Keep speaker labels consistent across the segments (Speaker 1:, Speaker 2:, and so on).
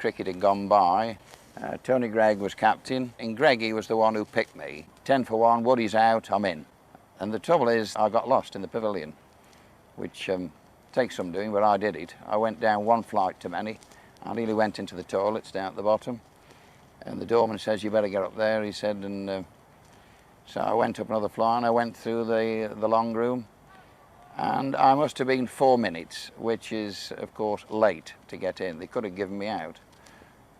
Speaker 1: cricket had gone by. Tony Greig was captain, and Greggy was the one who picked me. 10 for 1, Woody's out, I'm in. And the trouble is, I got lost in the pavilion, which takes some doing, but I did it. I went down one flight too many. I nearly went into the toilets down at the bottom, and the doorman says, you better get up there, he said, and so I went up another flight, and I went through the long room, and I must have been 4 minutes, which is, of course, late to get in. They could have given me out.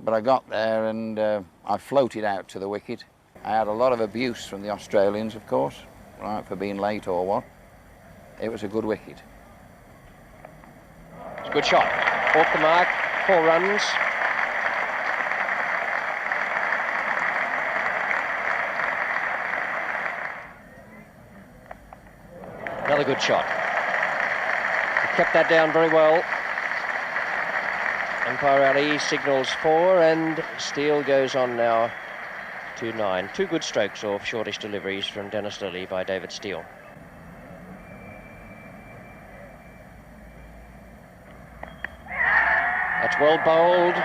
Speaker 1: But I got there, and I floated out to the wicket. I had a lot of abuse from the Australians, of course, right, for being late or what. It was a good wicket.
Speaker 2: It's a good shot. Off the mark, 4 runs. Another good shot. He kept that down very well. Umpire Ali signals 4, and Steele goes on now to 9. 2 good strokes off shortish deliveries from Dennis Lillee by David Steele. That's well bowled.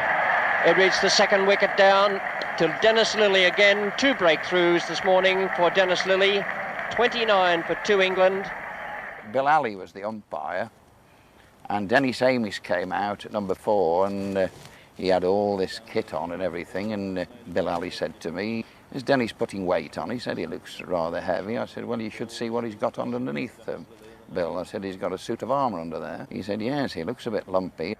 Speaker 2: It reached the second wicket down to Dennis Lillee again. 2 breakthroughs this morning for Dennis Lillee. 29 for 2 England.
Speaker 1: Bill Ali was the umpire, and Dennis Amiss came out at number 4, and he had all this kit on and everything, and Bill Ali said to me, is Dennis putting weight on? He said, he looks rather heavy. I said, well, you should see what he's got on underneath, Bill. I said, he's got a suit of armour under there. He said, yes, he looks a bit lumpy.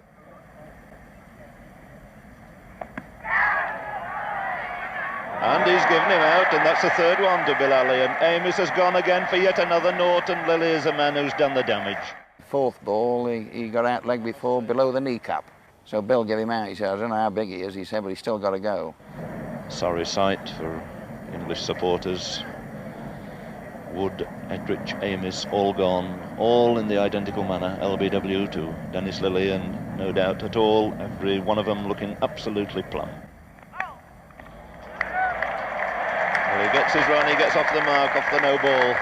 Speaker 3: And he's given him out, and that's the 3rd one to Bill Ali, and Amiss has gone again for yet another naught, and Lillee is a man who's done the damage.
Speaker 1: 4th ball, he got out leg before, below the kneecap. So Bill gave him out. He said, I don't know how big he is, he said, but he's still got to go.
Speaker 3: Sorry sight for English supporters. Wood, Edrich, Amiss, all gone, all in the identical manner, LBW to Dennis Lillee, and no doubt at all, every one of them looking absolutely plumb. Well, he gets his run, he gets off the mark, off the no ball.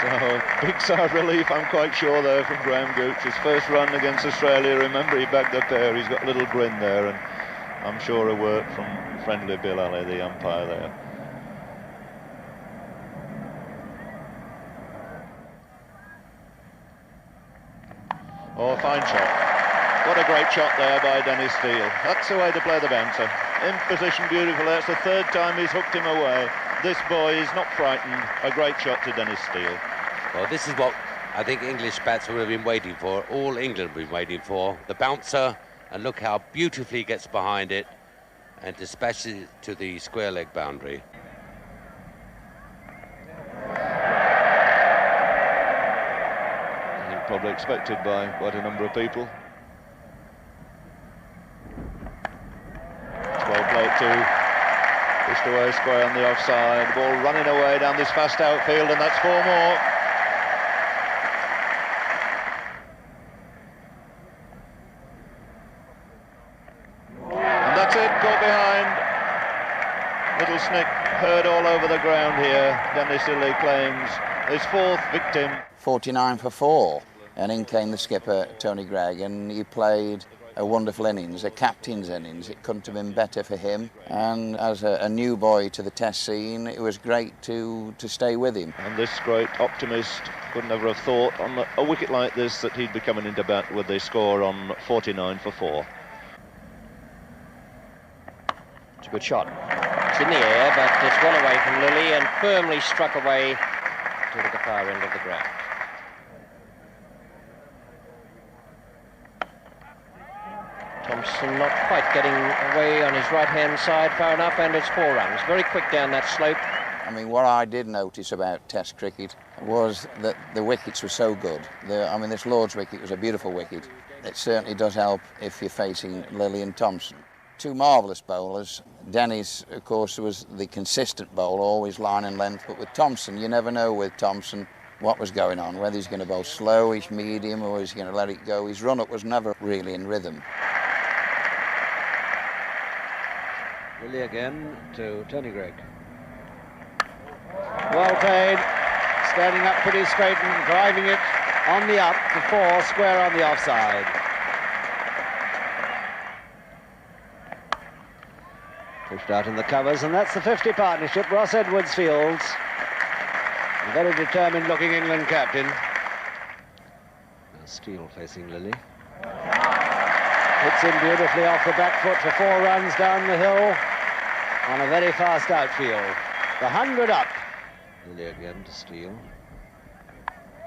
Speaker 3: So, big sigh of relief, I'm quite sure, there from Graham Gooch. His first run against Australia, remember, he bagged a pair, he's got a little grin there, and I'm sure a work from friendly Bill Ali, the umpire there. Oh, a fine shot. What a great shot there by Dennis Steele. That's the way to play the bouncer. In position beautifully. That's the 3rd time he's hooked him away. This boy is not frightened. A great shot to Dennis Steele.
Speaker 4: Well, this is what I think English batsmen have been waiting for. All England have been waiting for. The bouncer, and look how beautifully he gets behind it and dispatches it to the square leg boundary.
Speaker 3: Probably expected by quite a number of people. It's well played too. Pushed away square on the offside. Ball running away down this fast outfield, and that's 4 more. And that's it, caught behind. Little Snick heard all over the ground here. Dennis Lillee claims his 4th victim.
Speaker 1: 49 for 4. And in came the skipper, Tony Greig, and he played a wonderful innings, a captain's innings. It couldn't have been better for him. And as a new boy to the Test scene, it was great to stay with him.
Speaker 3: And this great optimist could never have thought on a wicket like this that he'd be coming into bat with a score on 49 for 4.
Speaker 2: It's a good shot. It's in the air, but it's well away from Lillee and firmly struck away to the far end of the ground. Thompson not quite getting away on his right-hand side far enough, and it's 4 runs. Very quick down that slope.
Speaker 1: I mean, what I did notice about Test cricket was that the wickets were so good. I mean, this Lord's wicket was a beautiful wicket. It certainly does help if you're facing Lillee and Thompson. 2 marvellous bowlers. Dennis, of course, was the consistent bowler, always line and length, but with Thompson, you never know with Thompson what was going on, whether he's going to bowl slowish, medium, or he's going to let it go. His run-up was never really in rhythm.
Speaker 5: Lillee again to Tony Greig. Well played, standing up pretty straight and driving it on the up to 4, square on the offside. Pushed out in the covers, and that's the 50 partnership. Ross Edwards fields. A very determined looking England captain. Now Steele facing Lilly. Hits him beautifully off the back foot for 4 runs down the hill on a very fast outfield. The 100 up. Lilly again to Steele.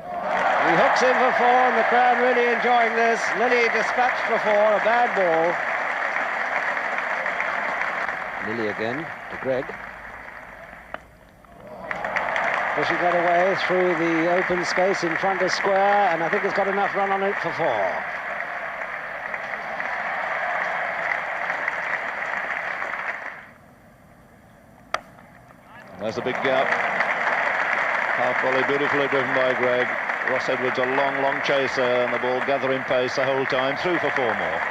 Speaker 5: He hooks in for 4, and the crowd really enjoying this. Lilly dispatched for 4, a bad ball. Lilly again to Gregg. Pushing that away through the open space in front of square, and I think it's got enough run on it for 4.
Speaker 3: There's a big gap. Half volley beautifully driven by Gregg. Ross Edwards a long chaser, and the ball gathering pace the whole time, through for 4 more.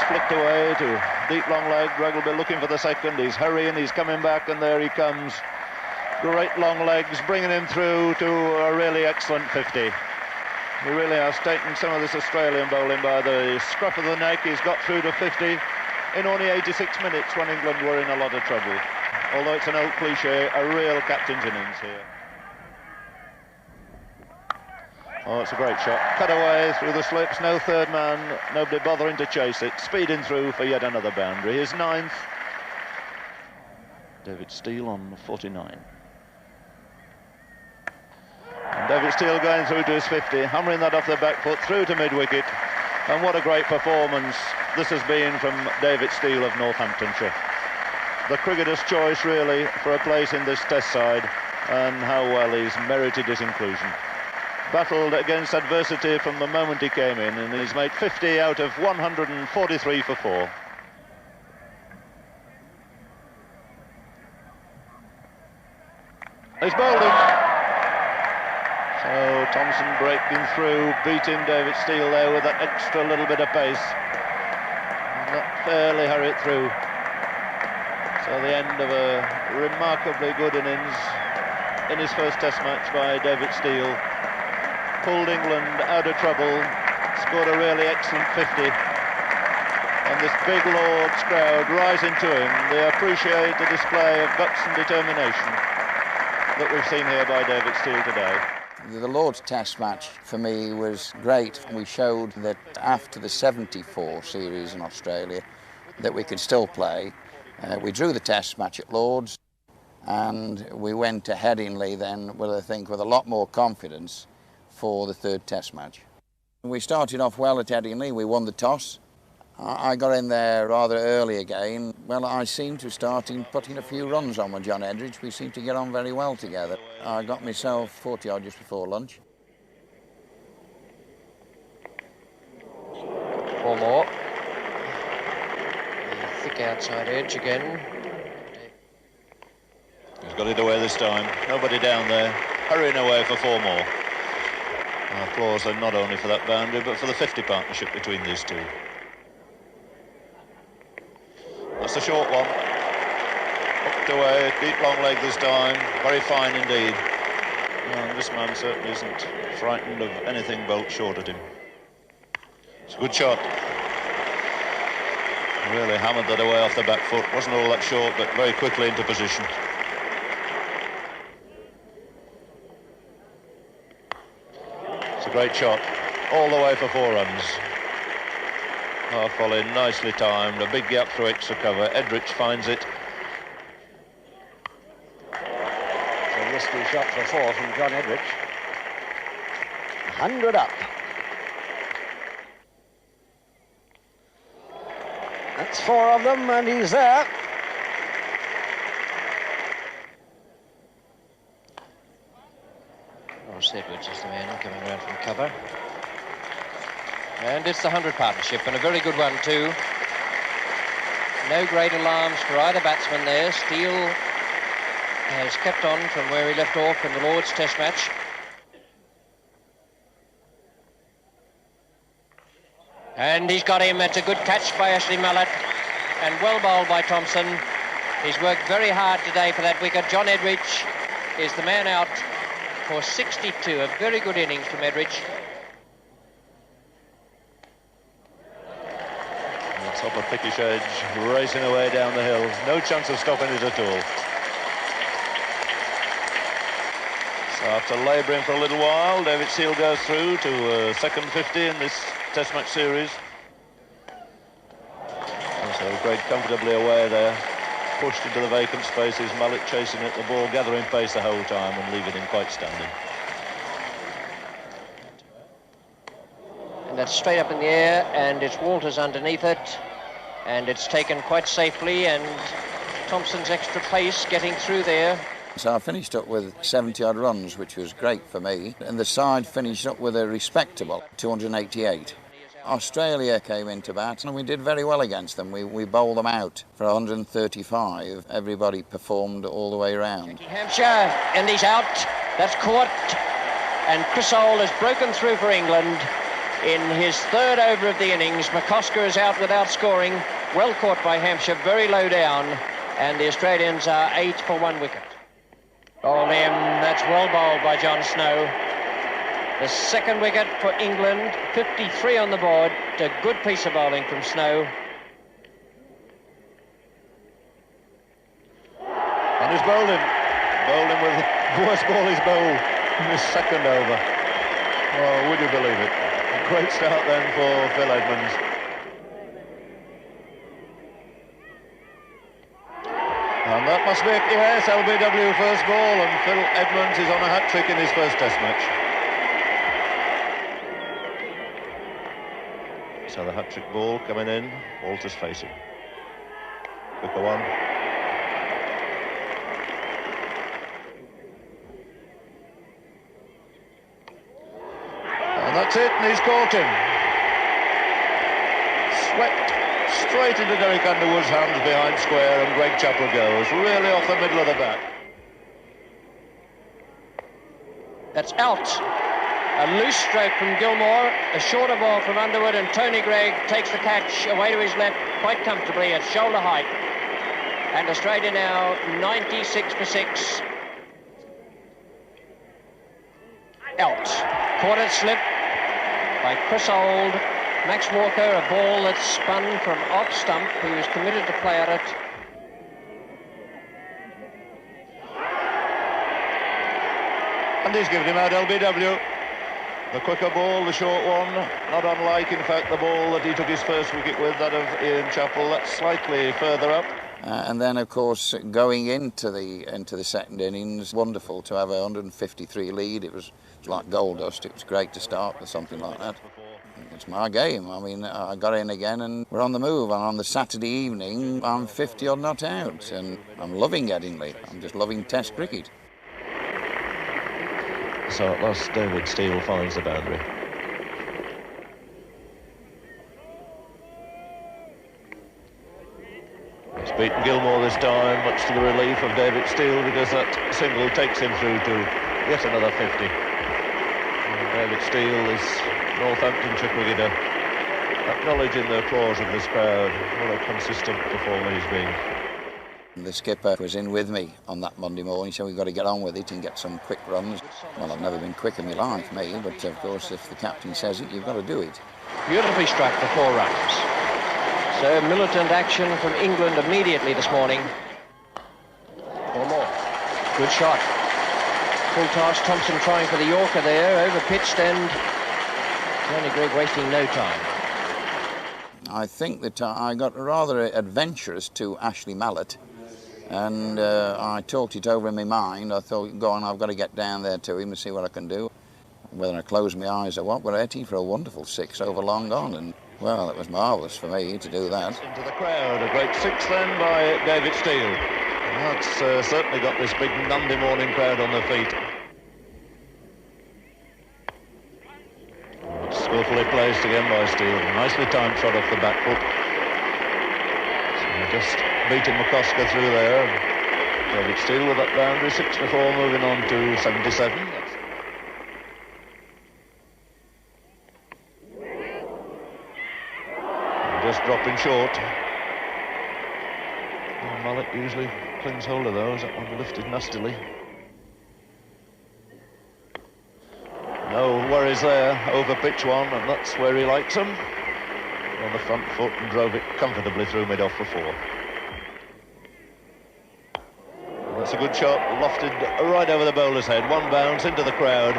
Speaker 3: Flicked away to deep long leg. Gregg will be looking for the second. He's hurrying, he's coming back, and there he comes. Great long legs, bringing him through to a really excellent 50. He really has taken some of this Australian bowling by the scruff of the neck. He's got through to 50 in only 86 minutes when England were in a lot of trouble. Although it's an old cliche, a real captain's innings here. Oh, it's a great shot. Cut away through the slips, no third man, nobody bothering to chase it. Speeding through for yet another boundary. His 9th. David Steele on 49. And David Steele going through to his 50, hammering that off the back foot through to mid-wicket. And what a great performance this has been from David Steele of Northamptonshire. The cricketer's choice, really, for a place in this Test side, and how well he's merited his inclusion. Battled against adversity from the moment he came in, and he's made 50 out of 143 for 4. He's bowling. So Thompson breaking through, beating David Steele there with that extra little bit of pace. And that fairly hurried through. So the end of a remarkably good innings in his first Test match by David Steele. Pulled England out of trouble, scored a really excellent 50, and this big Lord's crowd rising to him. They appreciate the display of guts and determination that we've seen here by David Steele today.
Speaker 1: The Lord's Test match for me was great. We showed that after the 74 series in Australia that we could still play. We drew the Test match at Lord's, and we went to Headingley then with, I think, with a lot more confidence for the 3rd Test match. We started off well at Headingley. We won the toss. I got in there rather early again. Well, I seemed to start putting a few runs on with John Edridge. We seemed to get on very well together. I got myself 40 odd just before lunch.
Speaker 2: 4 more. Thick outside edge again.
Speaker 3: He's got it away this time. Nobody down there. Hurrying away for 4 more. Applause then not only for that boundary, but for the 50 partnership between these two. That's a short one. Hooked away, deep long leg this time. Very fine indeed. And this man certainly isn't frightened of anything bowled short at him. It's a good shot. Really hammered that away off the back foot. Wasn't all that short, but very quickly into position. It's a great shot. All the way for 4 runs. Half volley, nicely timed. A big gap through extra cover. Edridge finds it.
Speaker 5: It's a risky shot for 4 from John Edridge. 100 up. That's 4 of them, and he's there.
Speaker 2: Ross Edwards is the man coming round from cover. And it's the 100 partnership, and a very good one too. No great alarms for either batsman there. Steele has kept on from where he left off in the Lord's Test match. And he's got him. It's a good catch by Ashley Mallett, and well bowled by Thompson. He's worked very hard today for that wicket. John Edridge is the man out for 62. A very good innings from Edridge.
Speaker 3: top of Pickish Edge, racing away down the hill. No chance of stopping it at all. So after labouring for a little while, David Steele goes through to second 50 in this Test match series. And so Greg comfortably away there, pushed into the vacant spaces, Mallet chasing it, the ball gathering pace the whole time and leaving him quite standing.
Speaker 2: And that's straight up in the air, and it's Walters underneath it, and it's taken quite safely, and Thompson's extra pace getting through there.
Speaker 1: So I finished up with 70-odd runs, which was great for me, and the side finished up with a respectable 288. Australia came into bat, and we did very well against them. We bowled them out for 135. Everybody performed all the way around.
Speaker 2: Hampshire, and he's out. That's caught, and Chris Hole has broken through for England in his third over of the innings. McCosker is out without scoring. Well caught by Hampshire, very low down, and the Australians are 8 for 1 wicket. Oh, Liam, that's well bowled by John Snow. The second wicket for England, 53 on the board. A good piece of bowling from Snow.
Speaker 3: And he's bowled him with the worst ball he's bowled in his second over. Oh, would you believe it? A great start then for Phil Edmonds. And that must be, yes, LBW first ball, and Phil Edmonds is on a hat-trick in his first Test match. So the hat-trick ball coming in, Walters facing. Quicker one. And that's it, and he's caught him. Swept straight into Derek Underwood's hands behind square, and Greg Chappell goes, really off the middle of the bat.
Speaker 2: That's out. A loose stroke from Gilmore, a shorter ball from Underwood, and Tony Greig takes the catch away to his left quite comfortably at shoulder height. And Australia now 96 for 6. Out. Caught it slip by Chris Old. Max Walker, a ball that spun from off stump. He was committed to play at it.
Speaker 3: And he's given him out LBW. The quicker ball, the short one, not unlike, in fact, the ball that he took his first wicket with, that of Ian Chappell. That's slightly further up.
Speaker 1: And then, of course, going into the second innings, wonderful to have a 153 lead. It was like gold dust. It was great to start with something like that. It's my game. I mean, I got in again and we're on the move. And on the Saturday evening, I'm 50 odd not out, and I'm loving Headingley. I'm just loving Test cricket.
Speaker 3: So at last, David Steele finds the boundary. He's beaten Gilmore this time, much to the relief of David Steele, because that single takes him through to yet another 50. And David Steele is Northamptonshire cricketer, acknowledging the applause of this crowd. What a consistent performer he's been.
Speaker 1: The skipper was in with me on that Monday morning, so we've got to get on with it and get some quick runs. Well, I've never been quick in my life, me, but of course if the captain says it, you've got to do it.
Speaker 2: Beautifully struck for 4 runs. So militant action from England immediately this morning. 4 more. Good shot. Full toss, Thompson trying for the Yorker there, over-pitched, and Tony Greig wasting no time.
Speaker 1: I think that I got rather adventurous to Ashley Mallet, and I talked it over in my mind. I thought, go on, I've got to get down there to him and see what I can do. Whether I close my eyes or what, we're 80 for a wonderful 6 over long on, and well, it was marvellous for me to do that.
Speaker 3: Into the crowd, a great 6 then by David Steele. And that's certainly got this big Monday morning crowd on their feet. Skillfully placed again by Steele. Nicely timed shot off the back foot. So just beating McCosker through there. David Steele with that boundary, 6 for 4, moving on to 77. And just dropping short. Oh, Mallet usually clings hold of those. That one lifted nastily. No worries there, over pitch one, and that's where he likes them. on the front foot and drove it comfortably through mid-off for 4. That's a good shot, lofted right over the bowler's head. One bounce into the crowd.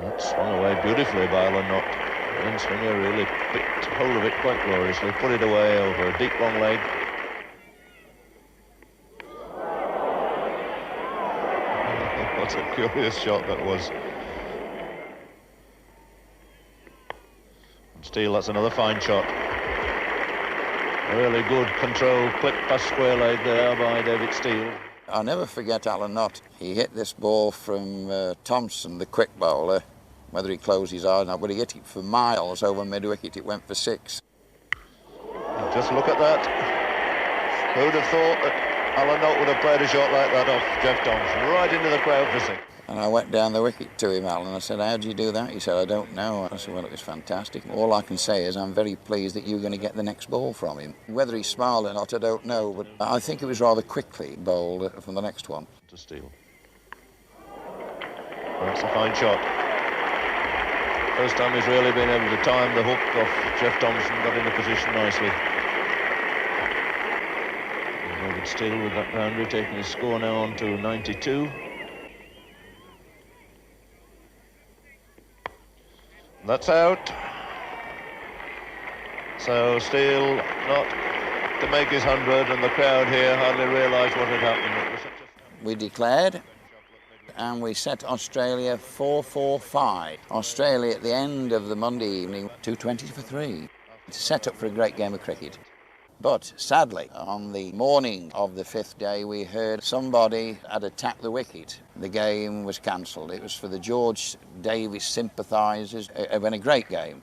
Speaker 3: That swung away beautifully by Alan Knott. And Swinger really picked hold of it quite gloriously, put it away over a deep long leg. What a curious shot that was. And Steele, that's another fine shot. Really good control, clip past square leg there by David Steele.
Speaker 1: I'll never forget Alan Knott. He hit this ball from Thompson, the quick bowler. Whether he closed his eyes or not, but he hit it for miles over mid-wicket. It went for 6.
Speaker 3: Just look at that. Who'd have thought that Alan Knott would have played a shot like that off Jeff Thompson, right into the crowd for 6.
Speaker 1: And I went down the wicket to him, Alan. I said, how do you do that? He said, I don't know. I said, well, it was fantastic. All I can say is I'm very pleased that you're going to get the next ball from him. Whether he smiled or not, I don't know, but I think it was rather quickly bowled from the next one.
Speaker 3: To Steele. That's a fine shot. First time he's really been able to time the hook off Jeff Thompson, got in a position nicely. David Steele with that boundary, taking his score now on to 92. That's out. So Steele not to make his 100, and the crowd here hardly realised what had happened.
Speaker 1: We declared, and we set Australia 4-4-5. Australia at the end of the Monday evening, 220 for 3. It's set up for a great game of cricket. But sadly, on the morning of the 5th day, we heard somebody had attacked the wicket. The game was cancelled. It was for the George Davis sympathisers. It had been a great game.